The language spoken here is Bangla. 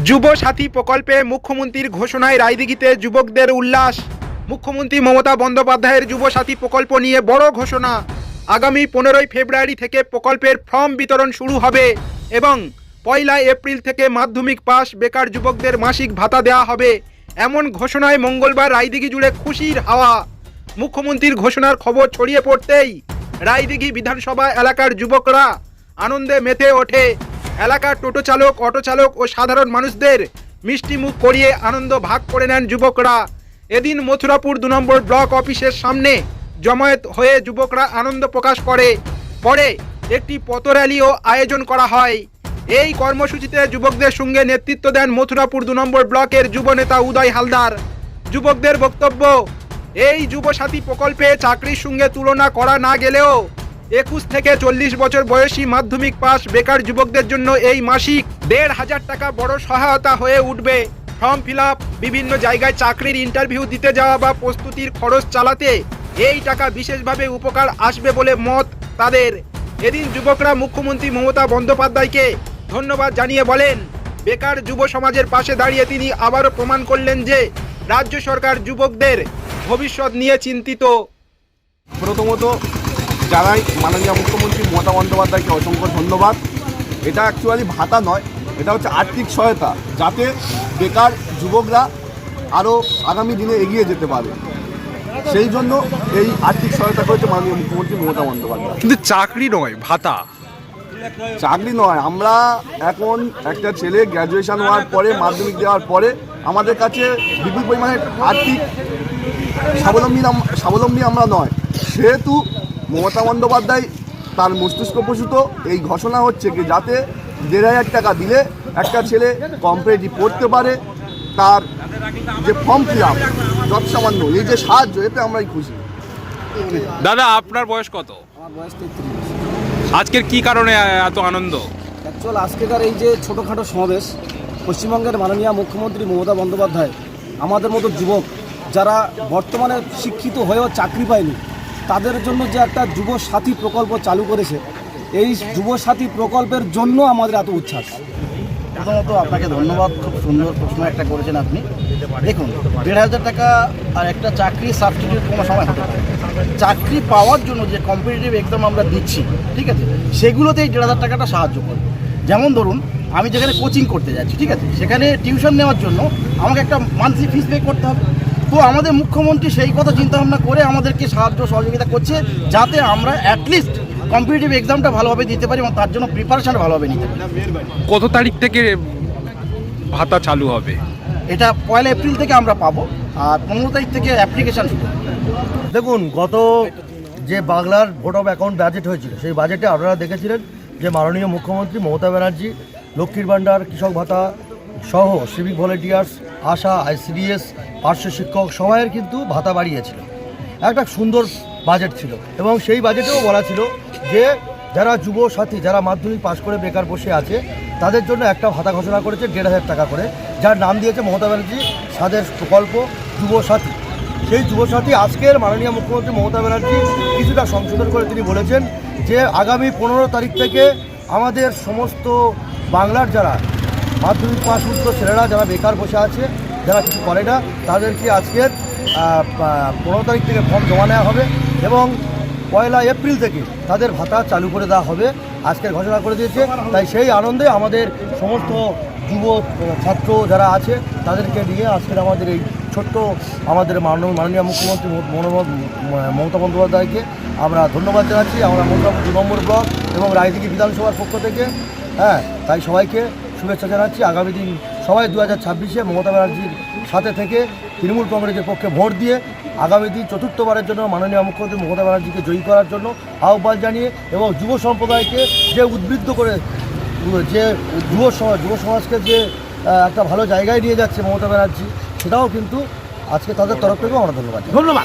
যুব সাথী প্রকল্পে মুখ্যমন্ত্রীর ঘোষণায় রায়দিঘিতে যুবকদের উল্লাস। মুখ্যমন্ত্রী মমতা বন্দ্যোপাধ্যায়ের যুব সাথী প্রকল্প নিয়ে বড় ঘোষণা। আগামী 15ই ফেব্রুয়ারি থেকে প্রকল্পের ফর্ম বিতরণ শুরু হবে এবং 1 এপ্রিল থেকে মাধ্যমিক পাস বেকার যুবকদের মাসিক ভাতা দেওয়া হবে। এমন ঘোষণায় মঙ্গলবার রায়দিঘি জুড়ে খুশির হাওয়া। মুখ্যমন্ত্রীর ঘোষণার খবর ছড়িয়ে পড়তেই রায়দিঘি বিধানসভা এলাকার যুবকরা আনন্দে মেতে ওঠে। এলাকার টোটো চালক, অটো চালক ও সাধারণ মানুষদের মিষ্টি মুখ করিয়ে আনন্দ ভাগ করে নেন যুবকরা। এদিন মথুরাপুর 2 নম্বর ব্লক অফিসের সামনে জমায়েত হয়ে যুবকরা আনন্দ প্রকাশ করে। পরে একটি পথর্যালিও আয়োজন করা হয়। এই কর্মসূচিতে যুবকদের সঙ্গে নেতৃত্ব দেন মথুরাপুর 2 নম্বর ব্লকের যুব নেতা উদয় হালদার। যুবকদের বক্তব্য, এই যুব সাথী প্রকল্পে চাকরির সঙ্গে তুলনা করা না গেলেও 21 থেকে 40 বছর বয়সী মাধ্যমিক পাস বেকার যুবকদের জন্য এই মাসিক 1,500 টাকা বড় সহায়তা হয়ে উঠবে। ফর্ম ফিল আপ, বিভিন্ন জায়গায় চাকরির ইন্টারভিউ দিতে যাওয়া বা প্রস্তুতির খরচ চালাতে এই টাকা বিশেষভাবে উপকার আসবে বলে মত তাদের। এদিন যুবকরা মুখ্যমন্ত্রী মমতা বন্দ্যোপাধ্যায়কে ধন্যবাদ জানিয়ে বলেন, বেকার যুব সমাজের পাশে দাঁড়িয়ে তিনি আবারও প্রমাণ করলেন যে রাজ্য সরকার যুবকদের ভবিষ্যৎ নিয়ে চিন্তিত। প্রথমত জানাই মাননীয় মুখ্যমন্ত্রী মমতা বন্দ্যোপাধ্যায়কে অসংখ্য ধন্যবাদ। এটা অ্যাকচুয়ালি ভাতা নয়, এটা হচ্ছে আর্থিক সহায়তা, যাতে বেকার যুবকরা আরও আগামী দিনে এগিয়ে যেতে পারে। সেই জন্য এই আর্থিক সহায়তা করেছে মাননীয় মুখ্যমন্ত্রী মমতা বন্দ্যোপাধ্যায়। কিন্তু চাকরি নয়, ভাতা। চাকরি নয়, আমরা এখন একটা ছেলে গ্র্যাজুয়েশন হওয়ার পরে, মাধ্যমিক দেওয়ার পরে আমাদের কাছে বিপুল পরিমাণে আর্থিক স্বাবলম্বী আমরা নয়, সেহেতু মমতা বন্দ্যোপাধ্যায় তার মস্তিষ্কপ্রসূত এই ঘোষণা হচ্ছে কি যাতে 1,500 টাকা দিলে একটা ছেলে কম্পিটিটিভ পড়তে পারে। তার যে ফর্ম ফিল আপ, যত সামান্য এই যে সাহায্য, এতে আমরাই খুশি। দাদা, আপনার বয়স কত? আমার বয়স 33। আজকের কি কারণে এত আনন্দ? অ্যাকচুয়াল আজকেকার এই যে ছোটোখাটো সমাবেশ, পশ্চিমবঙ্গের মাননীয় মুখ্যমন্ত্রী মমতা বন্দ্যোপাধ্যায় আমাদের মতো যুবক যারা বর্তমানে শিক্ষিত হয়েও চাকরি পায়নি, তাদের জন্য যে একটা যুব সাথী প্রকল্প চালু করেছে, এই যুব সাথী প্রকল্পের জন্য আমাদের এত উচ্ছ্বাস। প্রথমত আপনাকে ধন্যবাদ, খুব সুন্দর প্রশ্ন একটা করেছেন আপনি। দেখুন, 1,500 টাকা আর একটা চাকরি সাবস্টিটিউট কোনো সময় হতে পারে। চাকরি পাওয়ার জন্য যে কম্পিটিটিভ এক্সাম আমরা দিচ্ছি, ঠিক আছে, সেগুলোতে এই 1,500 টাকাটা সাহায্য করবে। যেমন ধরুন, আমি যেখানে কোচিং করতে যাচ্ছি, ঠিক আছে, সেখানে টিউশন নেওয়ার জন্য আমাকে একটা মান্থলি ফিস পে করতে হবে। তো আমাদের মুখ্যমন্ত্রী সেই কথা চিন্তাভাবনা করে আমাদেরকে সাহায্য সহযোগিতা করছে, যাতে আমরা অ্যাটলিস্ট কম্পিটিটিভ এক্সামটা ভালোভাবে দিতে পারি এবং তার জন্য প্রিপারেশনটা ভালোভাবে নিতে পারি। কত তারিখ থেকে ভাতা চালু হবে? এটা 1 এপ্রিল থেকে আমরা পাবো, আর 15 তারিখ থেকে অ্যাপ্লিকেশান শুরু। দেখুন, গত যে বাংলার ভোট অফ অ্যাকাউন্ট বাজেট হয়েছিল, সেই বাজেটে আপনারা দেখেছিলেন যে মাননীয় মুখ্যমন্ত্রী মমতা ব্যানার্জি লক্ষ্মীর ভাণ্ডার, কৃষক ভাতা সহ সিভিক ভলেন্টিয়ার্স, আশা, আইসিডিএস, পার্শ্ব শিক্ষক সবাইয়ের কিন্তু ভাতা বাড়িয়েছিল। একটা সুন্দর বাজেট ছিল এবং সেই বাজেটেও বলা ছিল যে যারা যুব সাথী, যারা মাধ্যমিক পাশ করে বেকার বসে আছে, তাদের জন্য একটা ভাতা ঘোষণা করেছে 1,500 টাকা করে, যার নাম দিয়েছে মমতা ব্যানার্জি স্বাদের প্রকল্প যুব সাথী। সেই যুব সাথী আজকের মাননীয় মুখ্যমন্ত্রী মমতা ব্যানার্জি কিছুটা সংশোধন করে তিনি বলেছেন যে আগামী 15 তারিখ থেকে আমাদের সমস্ত বাংলার যারা মাধ্যমিক পাশ উচ্চ ছেলেরা যারা বেকার বসে আছে, যারা কিছু করে না, তাদেরকে আজকের 15 তারিখ থেকে ফর্ম জমা নেওয়া হবে এবং 1 এপ্রিল থেকে তাদের ভাতা চালু করে দেওয়া হবে, আজকের ঘোষণা করে দিয়েছে। তাই সেই আনন্দে আমাদের সমস্ত যুব ছাত্র যারা আছে তাদেরকে নিয়ে আজকের আমাদের এই ছোট্ট আমাদের মাননীয় মুখ্যমন্ত্রী মমতা বন্দ্যোপাধ্যায়কে আমরা ধন্যবাদ জানাচ্ছি। আমরা মথুরাপুর 2 নম্বর ব্লক এবং রায়দিঘি বিধানসভার পক্ষ থেকে, তাই সবাইকে শুভেচ্ছা জানাচ্ছি। আগামী দিন সবাই 2026-এ মমতা ব্যানার্জির সাথে থেকে তৃণমূল কংগ্রেসের পক্ষে ভোট দিয়ে আগামী দিন 4র্থবারের জন্য মাননীয় মুখ্যমন্ত্রী মমতা ব্যানার্জিকে জয়ী করার জন্য আহ্বান জানিয়ে এবং যুব সম্প্রদায়কে যে উদ্বুদ্ধ করে, যে যুব সমাজকে যে একটা ভালো জায়গায় নিয়ে যাচ্ছে মমতা ব্যানার্জি, সেটাও কিন্তু আজকে তাদের তরফ থেকেও আমরা ধন্যবাদ।